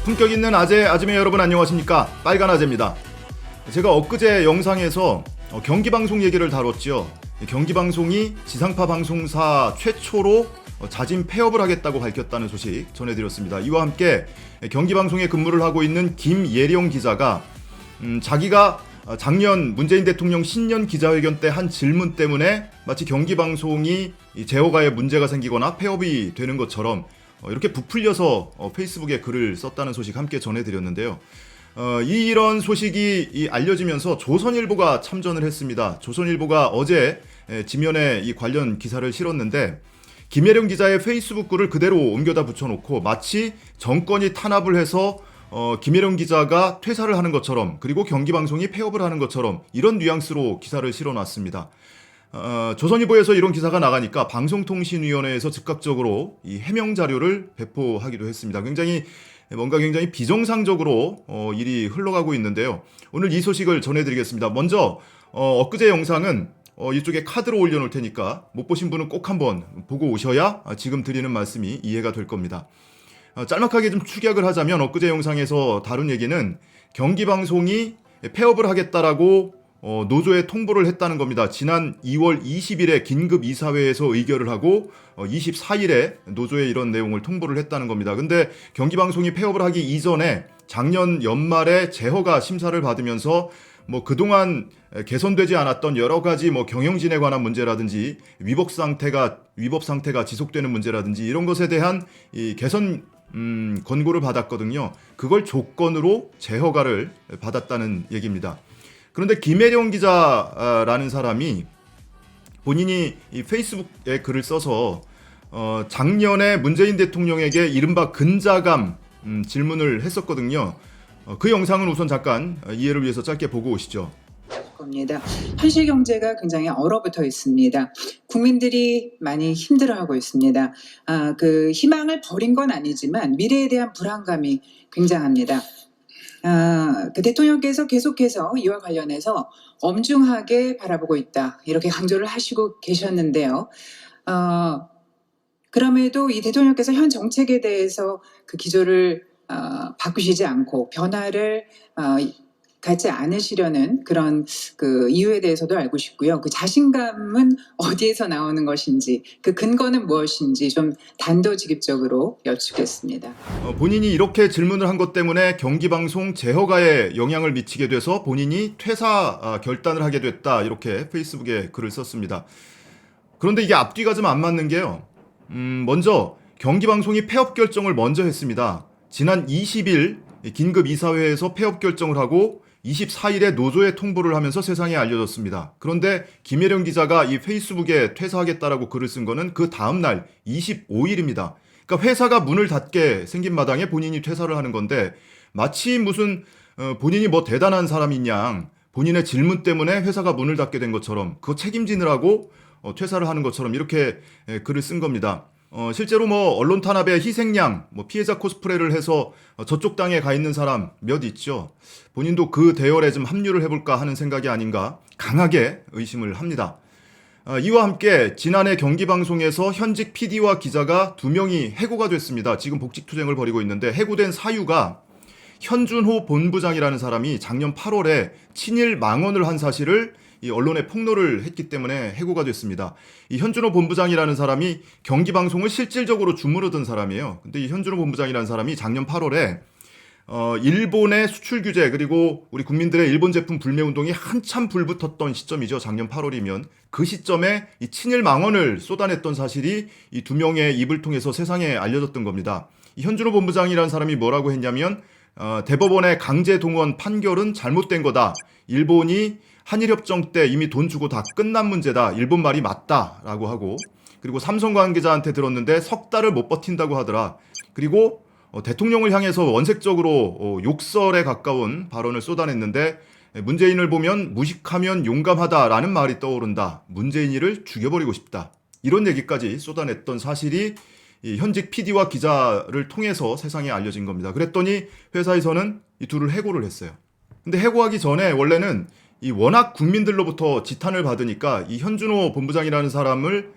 품격 있는 아재, 아지매 여러분 안녕하십니까? 빨간 아재입니다. 제가 엊그제 영상에서 경기방송 얘기를 다뤘죠. 경기방송이 지상파 방송사 최초로 자진 폐업을 하겠다고 밝혔다는 소식 전해드렸습니다. 이와 함께 경기방송에 근무를 하고 있는 김예령 기자가 자기가 작년 문재인 대통령 신년 기자회견 때 한 질문 때문에 마치 경기방송이 재허가에 문제가 생기거나 폐업이 되는 것처럼 이렇게 부풀려서 페이스북에 글을 썼다는 소식 함께 전해드렸는데요. 이런 소식이 알려지면서 조선일보가 참전을 했습니다. 조선일보가 어제 지면에 이 관련 기사를 실었는데 김예령 기자의 페이스북 글을 그대로 옮겨다 붙여놓고 마치 정권이 탄압을 해서 김예령 기자가 퇴사를 하는 것처럼 그리고 경기방송이 폐업을 하는 것처럼 이런 뉘앙스로 기사를 실어놨습니다. 조선일보에서 이런 기사가 나가니까 방송통신위원회에서 즉각적으로 이 해명 자료를 배포하기도 했습니다. 굉장히 비정상적으로 일이 흘러가고 있는데요. 오늘 이 소식을 전해드리겠습니다. 먼저 엊그제 영상은 이쪽에 카드로 올려놓을 테니까 못 보신 분은 꼭 한번 보고 오셔야 지금 드리는 말씀이 이해가 될 겁니다. 짤막하게 좀 축약을 하자면 엊그제 영상에서 다룬 얘기는 경기방송이 폐업을 하겠다라고 노조에 통보를 했다는 겁니다. 지난 2월 20일에 긴급 이사회에서 의결을 하고 24일에 노조에 이런 내용을 통보를 했다는 겁니다. 근데 경기방송이 폐업을 하기 이전에 작년 연말에 재허가 심사를 받으면서 그동안 개선되지 않았던 여러 가지 경영진에 관한 문제라든지 위법 상태가 지속되는 문제라든지 이런 것에 대한 이 개선 권고를 받았거든요. 그걸 조건으로 재허가를 받았다는 얘기입니다. 그런데 김예령 기자라는 사람이 본인이 이 페이스북에 글을 써서 작년에 문재인 대통령에게 이른바 근자감 질문을 했었거든요. 그 영상은 우선 잠깐 이해를 위해서 짧게 보고 오시죠. 겁니다. 현실 경제가 굉장히 얼어붙어 있습니다. 국민들이 많이 힘들어하고 있습니다. 그 희망을 버린 건 아니지만 미래에 대한 불안감이 굉장합니다. 그 대통령께서 계속해서 이와 관련해서 엄중하게 바라보고 있다 이렇게 강조를 하시고 계셨는데요. 그럼에도 이 대통령께서 현 정책에 대해서 그 기조를 바꾸시지 않고 변화를 갖지 않으시려는 그런 그 이유에 대해서도 알고 싶고요. 그 자신감은 어디에서 나오는 것인지, 그 근거는 무엇인지 좀 단도직입적으로 여쭙겠습니다. 본인이 이렇게 질문을 한 것 때문에 경기방송 재허가에 영향을 미치게 돼서 본인이 퇴사 결단을 하게 됐다 이렇게 페이스북에 글을 썼습니다. 그런데 이게 앞뒤가 좀 안 맞는 게요. 먼저 경기방송이 폐업 결정을 먼저 했습니다. 지난 20일 긴급 이사회에서 폐업 결정을 하고 24일에 노조에 통보를 하면서 세상에 알려졌습니다. 그런데 김예령 기자가 이 페이스북에 퇴사하겠다라고 글을 쓴 거는 그 다음날 25일입니다. 그러니까 회사가 문을 닫게 생긴 마당에 본인이 퇴사를 하는 건데 마치 무슨 본인이 대단한 사람인 양 본인의 질문 때문에 회사가 문을 닫게 된 것처럼 그거 책임지느라고 퇴사를 하는 것처럼 이렇게 글을 쓴 겁니다. 실제로 언론 탄압의 희생양, 피해자 코스프레를 해서 저쪽 당에 가 있는 사람 몇 있죠. 본인도 그 대열에 좀 합류를 해볼까 하는 생각이 아닌가 강하게 의심을 합니다. 이와 함께 지난해 경기방송에서 현직 PD와 기자가 2명이 해고가 됐습니다. 지금 복직투쟁을 벌이고 있는데 해고된 사유가 현준호 본부장이라는 사람이 작년 8월에 친일 망언을 한 사실을 이 언론에 폭로를 했기 때문에 해고가 됐습니다. 이 현준호 본부장이라는 사람이 경기방송을 실질적으로 주무르던 사람이에요. 근데 이 현준호 본부장이라는 사람이 작년 8월에 일본의 수출 규제 그리고 우리 국민들의 일본 제품 불매 운동이 한참 불붙었던 시점이죠. 작년 8월이면 그 시점에 이 친일 망언을 쏟아냈던 사실이 이 2명의 입을 통해서 세상에 알려졌던 겁니다. 이 현준호 본부장이라는 사람이 뭐라고 했냐면 대법원의 강제 동원 판결은 잘못된 거다. 일본이 한일협정 때 이미 돈 주고 다 끝난 문제다. 일본 말이 맞다라고 하고 그리고 삼성 관계자한테 들었는데 석 달을 못 버틴다고 하더라. 그리고 대통령을 향해서 원색적으로 욕설에 가까운 발언을 쏟아냈는데 문재인을 보면 무식하면 용감하다라는 말이 떠오른다. 문재인이를 죽여버리고 싶다. 이런 얘기까지 쏟아냈던 사실이 이 현직 PD와 기자를 통해서 세상에 알려진 겁니다. 그랬더니 회사에서는 이 둘을 해고를 했어요. 근데 해고하기 전에 원래는 이 워낙 국민들로부터 지탄을 받으니까 이 현준호 본부장이라는 사람을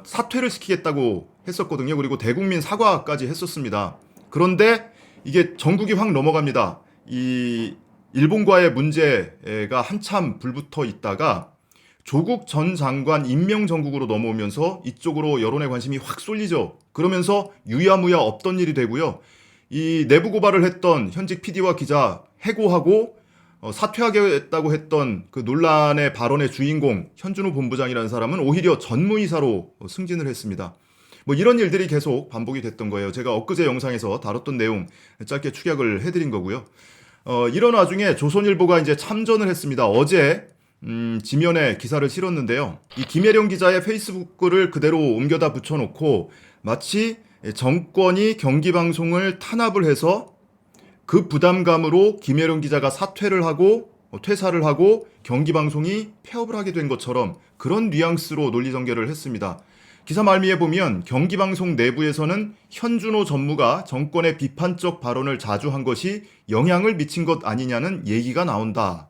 사퇴를 시키겠다고 했었거든요. 그리고 대국민 사과까지 했었습니다. 그런데 이게 전국이 확 넘어갑니다. 이 일본과의 문제가 한참 불붙어 있다가 조국 전 장관 임명 정국으로 넘어오면서 이쪽으로 여론의 관심이 확 쏠리죠. 그러면서 유야무야 없던 일이 되고요. 이 내부 고발을 했던 현직 PD와 기자 해고하고 사퇴하겠다고 했던 그 논란의 발언의 주인공 현준호 본부장이라는 사람은 오히려 전무이사로 승진을 했습니다. 뭐 이런 일들이 계속 반복이 됐던 거예요. 제가 엊그제 영상에서 다뤘던 내용 짧게 축약을 해드린 거고요. 이런 와중에 조선일보가 이제 참전을 했습니다. 어제 지면에 기사를 실었는데요. 이 김혜령 기자의 페이스북 글을 그대로 옮겨다 붙여놓고 마치 정권이 경기방송을 탄압을 해서 그 부담감으로 김혜령 기자가 사퇴를 하고 퇴사를 하고 경기방송이 폐업을 하게 된 것처럼 그런 뉘앙스로 논리 전개를 했습니다. 기사 말미에 보면 경기방송 내부에서는 현준호 전무가 정권의 비판적 발언을 자주 한 것이 영향을 미친 것 아니냐는 얘기가 나온다.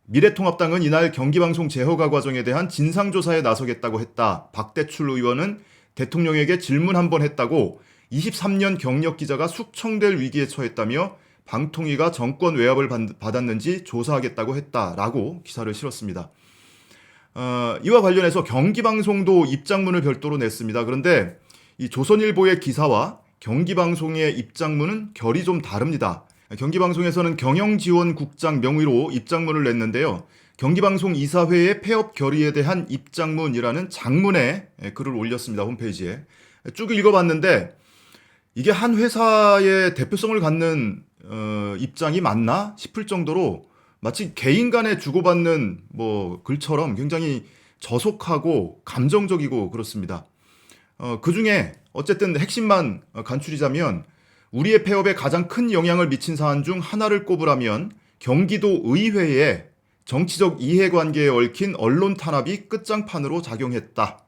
미래통합당은 이날 경기방송 재허가 과정에 대한 진상조사에 나서겠다고 했다. 박대출 의원은 대통령에게 질문 한 번 했다고 23년 경력 기자가 숙청될 위기에 처했다며 방통위가 정권 외압을 받았는지 조사하겠다고 했다라고 기사를 실었습니다. 이와 관련해서 경기방송도 입장문을 별도로 냈습니다. 그런데 이 조선일보의 기사와 경기방송의 입장문은 결이 좀 다릅니다. 경기방송에서는 경영지원국장 명의로 입장문을 냈는데요. 경기방송 이사회의 폐업 결의에 대한 입장문이라는 장문에 글을 올렸습니다. 홈페이지에. 쭉 읽어봤는데 이게 한 회사의 대표성을 갖는 입장이 맞나 싶을 정도로 마치 개인 간에 주고받는 뭐 글처럼 굉장히 저속하고 감정적이고 그렇습니다. 그 중에 어쨌든 핵심만 간추리자면 우리의 폐업에 가장 큰 영향을 미친 사안 중 하나를 꼽으라면 경기도 의회에 정치적 이해관계에 얽힌 언론 탄압이 끝장판으로 작용했다.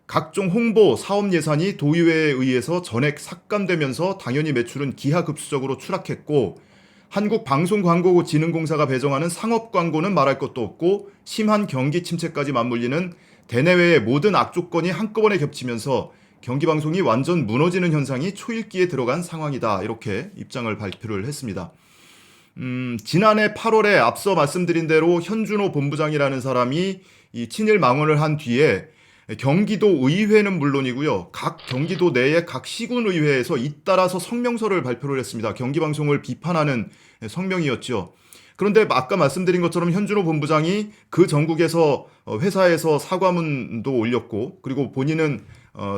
각종 홍보, 사업 예산이 도의회에 의해서 전액 삭감되면서 당연히 매출은 기하급수적으로 추락했고 한국방송광고진흥공사가 배정하는 상업광고는 말할 것도 없고 심한 경기 침체까지 맞물리는 대내외의 모든 악조건이 한꺼번에 겹치면서 경기방송이 완전 무너지는 현상이 초읽기에 들어간 상황이다. 이렇게 입장을 발표를 했습니다. 지난해 8월에 앞서 말씀드린 대로 현준호 본부장이라는 사람이 이 친일 망언을 한 뒤에 경기도 의회는 물론이고요. 각 경기도 내의 각 시군의회에서 잇따라서 성명서를 발표를 했습니다. 경기방송을 비판하는 성명이었죠. 그런데 아까 말씀드린 것처럼 현준호 본부장이 그 전국에서 회사에서 사과문도 올렸고 그리고 본인은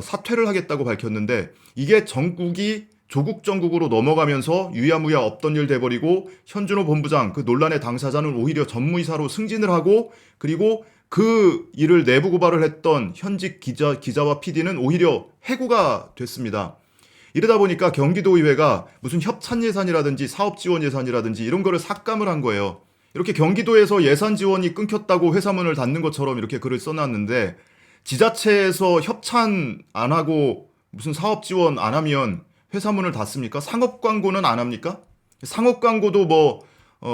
사퇴를 하겠다고 밝혔는데 이게 전국이 조국 정국으로 넘어가면서 유야무야 없던 일 돼버리고 현준호 본부장 그 논란의 당사자는 오히려 전무이사로 승진을 하고 그리고 그 일을 내부 고발을 했던 현직 기자와 PD는 오히려 해고가 됐습니다. 이러다 보니까 경기도의회가 무슨 협찬 예산이라든지 사업 지원 예산이라든지 이런 거를 삭감을 한 거예요. 이렇게 경기도에서 예산 지원이 끊겼다고 회사문을 닫는 것처럼 이렇게 글을 써놨는데 지자체에서 협찬 안 하고 무슨 사업 지원 안 하면 회사문을 닫습니까? 상업 광고는 안 합니까? 상업 광고도 뭐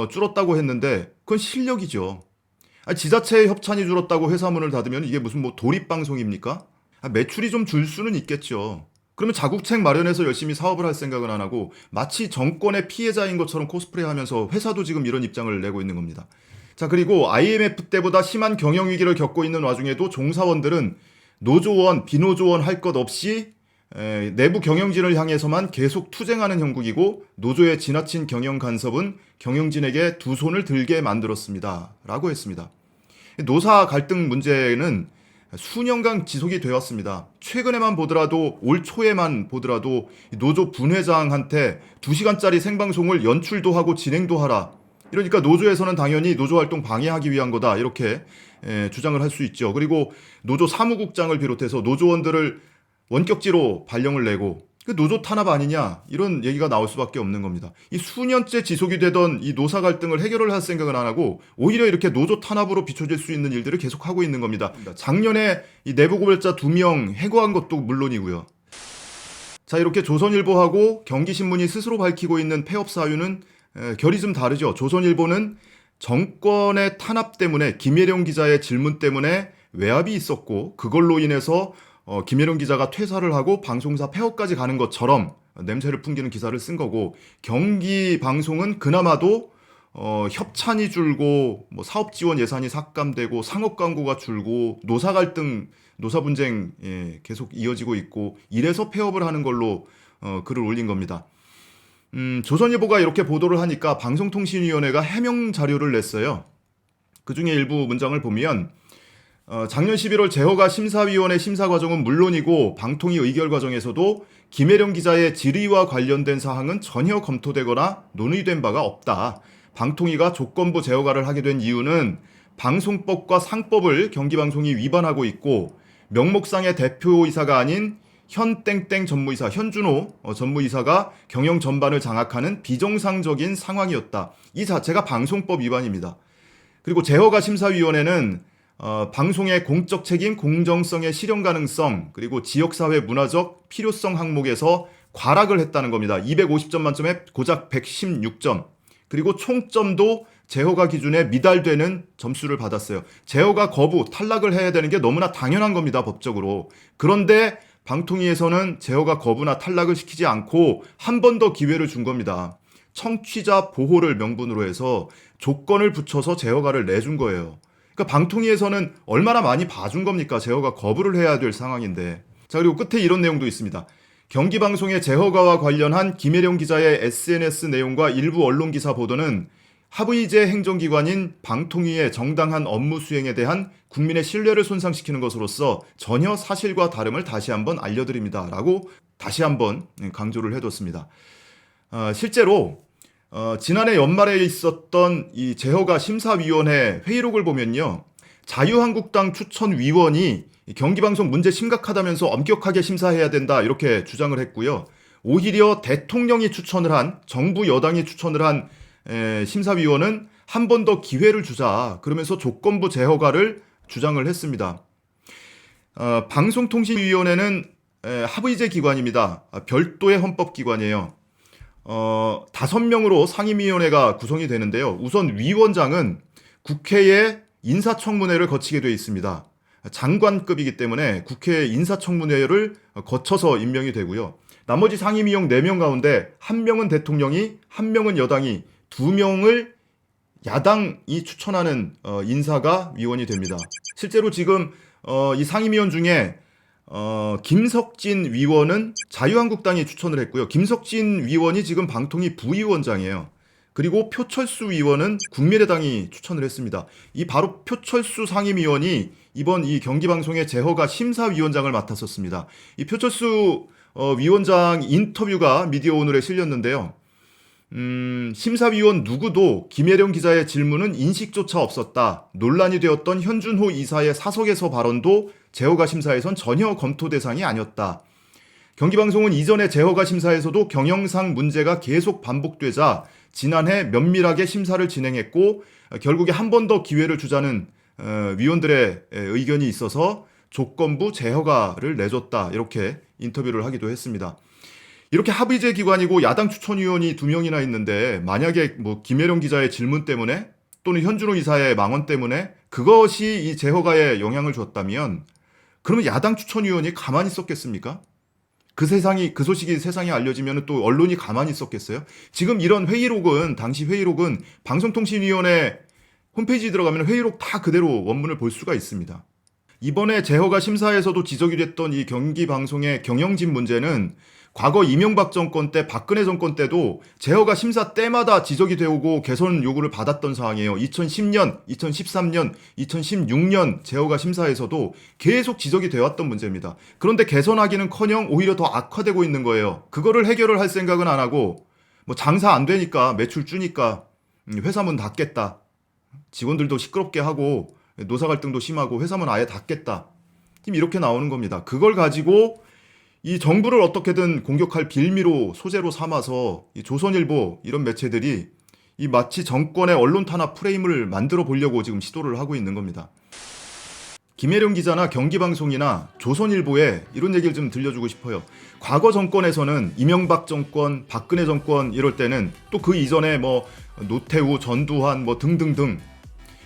줄었다고 했는데 그건 실력이죠. 지자체의 협찬이 줄었다고 회사문을 닫으면 이게 무슨 뭐 도립방송입니까? 매출이 좀 줄 수는 있겠죠. 그러면 자국책 마련해서 열심히 사업을 할 생각은 안 하고 마치 정권의 피해자인 것처럼 코스프레하면서 회사도 지금 이런 입장을 내고 있는 겁니다. 자, 그리고 IMF 때보다 심한 경영위기를 겪고 있는 와중에도 종사원들은 노조원, 비노조원 할 것 없이 내부 경영진을 향해서만 계속 투쟁하는 형국이고 노조의 지나친 경영 간섭은 경영진에게 두 손을 들게 만들었습니다. 라고 했습니다. 노사 갈등 문제는 수년간 지속이 되었습니다. 최근에만 보더라도 올 초에만 보더라도 노조 분회장한테 2시간짜리 생방송을 연출도 하고 진행도 하라. 이러니까 노조에서는 당연히 노조 활동 방해하기 위한 거다. 이렇게 주장을 할 수 있죠. 그리고 노조 사무국장을 비롯해서 노조원들을 원격지로 발령을 내고 그 노조 탄압 아니냐 이런 얘기가 나올 수밖에 없는 겁니다. 이 수년째 지속이 되던 이 노사 갈등을 해결을 할 생각은 안 하고 오히려 이렇게 노조 탄압으로 비춰질 수 있는 일들을 계속하고 있는 겁니다. 작년에 이 내부 고발자 2명 해고한 것도 물론이고요. 자, 이렇게 조선일보하고 경기신문이 스스로 밝히고 있는 폐업 사유는 결이 좀 다르죠. 조선일보는 정권의 탄압 때문에 김혜령 기자의 질문 때문에 외압이 있었고 그걸로 인해서 김혜령 기자가 퇴사를 하고 방송사 폐업까지 가는 것처럼 냄새를 풍기는 기사를 쓴 거고, 경기방송은 그나마도 협찬이 줄고 뭐 사업 지원 예산이 삭감되고 상업 광고가 줄고 노사 갈등, 노사 분쟁 계속 이어지고 있고 이래서 폐업을 하는 걸로 글을 올린 겁니다. 조선일보가 이렇게 보도를 하니까 방송통신위원회가 해명 자료를 냈어요. 그 중에 일부 문장을 보면 작년 11월 제허가 심사위원회 심사 과정은 물론이고 방통위 의결 과정에서도 김혜령 기자의 질의와 관련된 사항은 전혀 검토되거나 논의된 바가 없다. 방통위가 조건부 제허가를 하게 된 이유는 방송법과 상법을 경기방송이 위반하고 있고 명목상의 대표이사가 아닌 현땡땡 전무이사, 현준호 전무이사가 경영 전반을 장악하는 비정상적인 상황이었다. 이 자체가 방송법 위반입니다. 그리고 제허가 심사위원회는 방송의 공적 책임, 공정성의 실현 가능성, 그리고 지역사회 문화적 필요성 항목에서 과락을 했다는 겁니다. 250점 만점에 고작 116점. 그리고 총점도 제허가 기준에 미달되는 점수를 받았어요. 제허가 거부, 탈락을 해야 되는 게 너무나 당연한 겁니다, 법적으로. 그런데 방통위에서는 제허가 거부나 탈락을 시키지 않고 한 번 더 기회를 준 겁니다. 청취자 보호를 명분으로 해서 조건을 붙여서 제허가를 내준 거예요. 그러니까 방통위에서는 얼마나 많이 봐준 겁니까? 제허가 거부를 해야 될 상황인데. 자, 그리고 끝에 이런 내용도 있습니다. 경기방송의 제허가와 관련한 김혜령 기자의 SNS 내용과 일부 언론 기사 보도는 하부이제 행정기관인 방통위의 정당한 업무 수행에 대한 국민의 신뢰를 손상시키는 것으로서 전혀 사실과 다름을 다시 한번 알려드립니다. 라고 다시 한번 강조를 해뒀습니다. 실제로 지난해 연말에 있었던 이 제허가 심사위원회 회의록을 보면요. 자유한국당 추천위원이 경기방송 문제 심각하다면서 엄격하게 심사해야 된다 이렇게 주장을 했고요. 오히려 대통령이 추천을 한, 정부 여당이 추천을 한 심사위원은 한 번 더 기회를 주자 그러면서 조건부 제허가를 주장을 했습니다. 방송통신위원회는 하부이제 기관입니다. 별도의 헌법기관이에요. 5명으로 상임위원회가 구성이 되는데요. 우선 위원장은 국회의 인사청문회를 거치게 되어 있습니다. 장관급이기 때문에 국회 인사청문회를 거쳐서 임명이 되고요. 나머지 상임위원 4명 가운데 1명은 대통령이, 1명은 여당이, 2명을 야당이 추천하는 인사가 위원이 됩니다. 실제로 지금 이 상임위원 중에 김석진 위원은 자유한국당이 추천을 했고요. 김석진 위원이 지금 방통위 부위원장이에요. 그리고 표철수 위원은 국민의당이 추천을 했습니다. 이 바로 표철수 상임위원이 이번 이 경기방송의 제허가 심사위원장을 맡았었습니다. 이 표철수 위원장 인터뷰가 미디어 오늘에 실렸는데요. 심사위원 누구도 김혜령 기자의 질문은 인식조차 없었다. 논란이 되었던 현준호 이사의 사석에서 발언도 제허가 심사에선 전혀 검토 대상이 아니었다. 경기방송은 이전에 제허가 심사에서도 경영상 문제가 계속 반복되자 지난해 면밀하게 심사를 진행했고 결국에 한 번 더 기회를 주자는 위원들의 의견이 있어서 조건부 제허가를 내줬다. 이렇게 인터뷰를 하기도 했습니다. 이렇게 합의제 기관이고 야당 추천위원이 2명이나 있는데 만약에 뭐 김혜령 기자의 질문 때문에 또는 현준호 이사의 망언 때문에 그것이 이 제허가에 영향을 줬다면 그러면 야당 추천위원이 가만히 있었겠습니까? 그 소식이 세상에 알려지면 또 언론이 가만히 있었겠어요? 지금 이런 회의록은, 당시 회의록은 방송통신위원회 홈페이지에 들어가면 회의록 다 그대로 원문을 볼 수가 있습니다. 이번에 제허가 심사에서도 지적이 됐던 이 경기방송의 경영진 문제는 과거 이명박 정권 때, 박근혜 정권 때도 제허가 심사 때마다 지적이 되고 개선 요구를 받았던 사항이에요. 2010년, 2013년, 2016년 제허가 심사에서도 계속 지적이 되었던 문제입니다. 그런데 개선하기는커녕 오히려 더 악화되고 있는 거예요. 그거를 해결을 할 생각은 안 하고 뭐 장사 안 되니까, 매출 주니까 회사 문 닫겠다. 직원들도 시끄럽게 하고 노사 갈등도 심하고 회사 문 아예 닫겠다. 지금 이렇게 나오는 겁니다. 그걸 가지고 이 정부를 어떻게든 공격할 빌미로 소재로 삼아서 이 조선일보 이런 매체들이 이 마치 정권의 언론 탄압 프레임을 만들어 보려고 지금 시도를 하고 있는 겁니다. 김혜령 기자나 경기방송이나 조선일보에 이런 얘기를 좀 들려주고 싶어요. 과거 정권에서는 이명박 정권, 박근혜 정권 이럴 때는 또 그 이전에 뭐 노태우, 전두환 뭐 등등등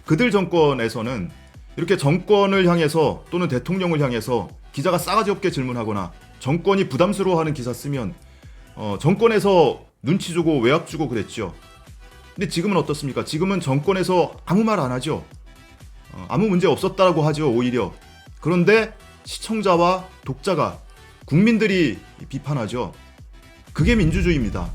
그들 정권에서는 이렇게 정권을 향해서 또는 대통령을 향해서 기자가 싸가지 없게 질문하거나 정권이 부담스러워하는 기사 쓰면 정권에서 눈치 주고 외압 주고 그랬죠. 근데 지금은 어떻습니까? 지금은 정권에서 아무 말 안 하죠. 아무 문제 없었다라고 하죠, 오히려. 그런데 시청자와 독자가, 국민들이 비판하죠. 그게 민주주의입니다.